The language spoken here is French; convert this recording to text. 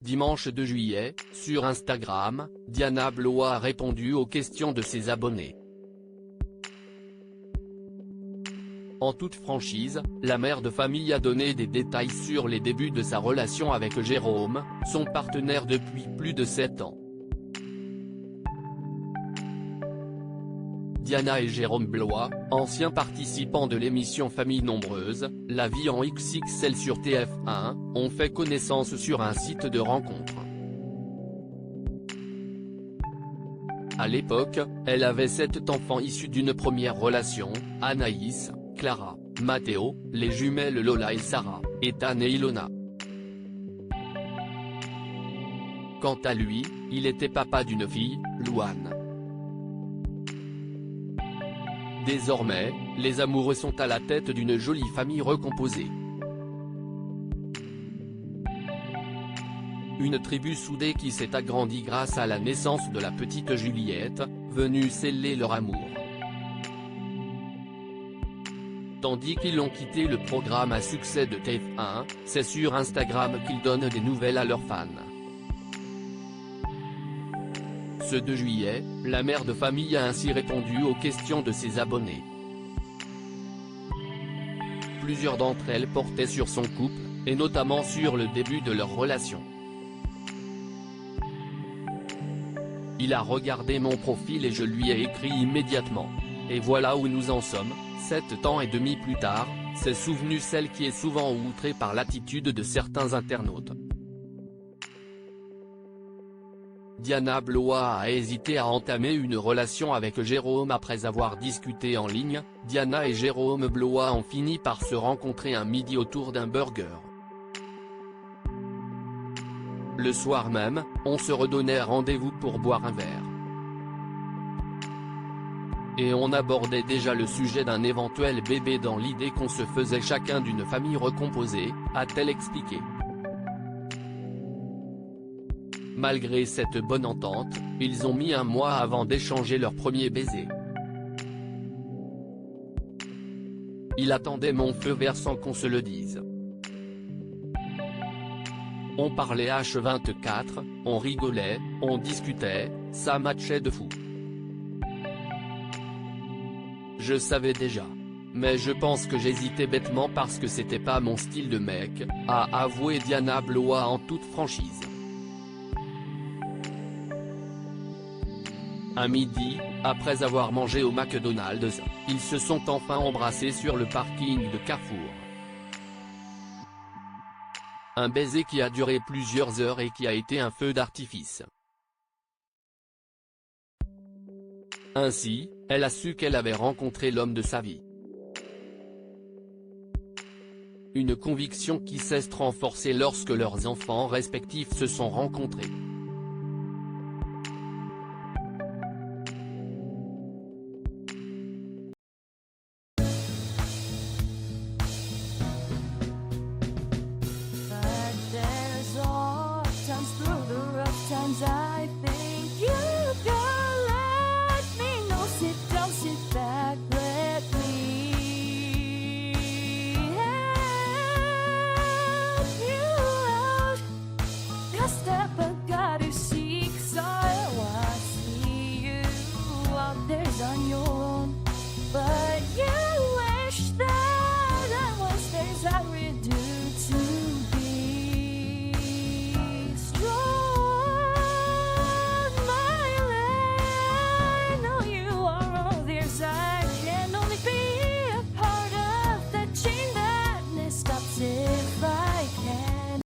Dimanche 2 juillet, sur Instagram, Diana Blois a répondu aux questions de ses abonnés. En toute franchise, la mère de famille a donné des détails sur les débuts de sa relation avec Jérôme, son partenaire depuis plus de 7 ans. Diana et Jérôme Blois, anciens participants de l'émission Famille Nombreuse, La vie en XXL sur TF1, ont fait connaissance sur un site de rencontre. À l'époque, elle avait 7 enfants issus d'une première relation, Anaïs, Clara, Mathéo, les jumelles Lola et Sarah, Ethan et Ilona. Quant à lui, il était papa d'une fille, Louane. Désormais, les amoureux sont à la tête d'une jolie famille recomposée. Une tribu soudée qui s'est agrandie grâce à la naissance de la petite Juliette, venue sceller leur amour. Tandis qu'ils ont quitté le programme à succès de TF1, c'est sur Instagram qu'ils donnent des nouvelles à leurs fans. Ce 2 juillet, la mère de famille a ainsi répondu aux questions de ses abonnés. Plusieurs d'entre elles portaient sur son couple, et notamment sur le début de leur relation. Il a regardé mon profil et je lui ai écrit immédiatement. Et voilà où nous en sommes, 7 ans et demi plus tard, s'est souvenue celle qui est souvent outrée par l'attitude de certains internautes. Diana Blois a hésité à entamer une relation avec Jérôme après avoir discuté en ligne. Diana et Jérôme Blois ont fini par se rencontrer un midi autour d'un burger. Le soir même, on se redonnait rendez-vous pour boire un verre. Et on abordait déjà le sujet d'un éventuel bébé dans l'idée qu'on se faisait chacun d'une famille recomposée, a-t-elle expliqué. Malgré cette bonne entente, ils ont mis un mois avant d'échanger leur premier baiser. Il attendait mon feu vert sans qu'on se le dise. On parlait H24, on rigolait, on discutait, ça matchait de fou. Je savais déjà. Mais je pense que j'hésitais bêtement parce que c'était pas mon style de mec, a avoué Diana Blois en toute franchise. À midi, après avoir mangé au McDonald's, ils se sont enfin embrassés sur le parking de Carrefour. Un baiser qui a duré plusieurs heures et qui a été un feu d'artifice. Ainsi, elle a su qu'elle avait rencontré l'homme de sa vie. Une conviction qui s'est renforcée lorsque leurs enfants respectifs se sont rencontrés.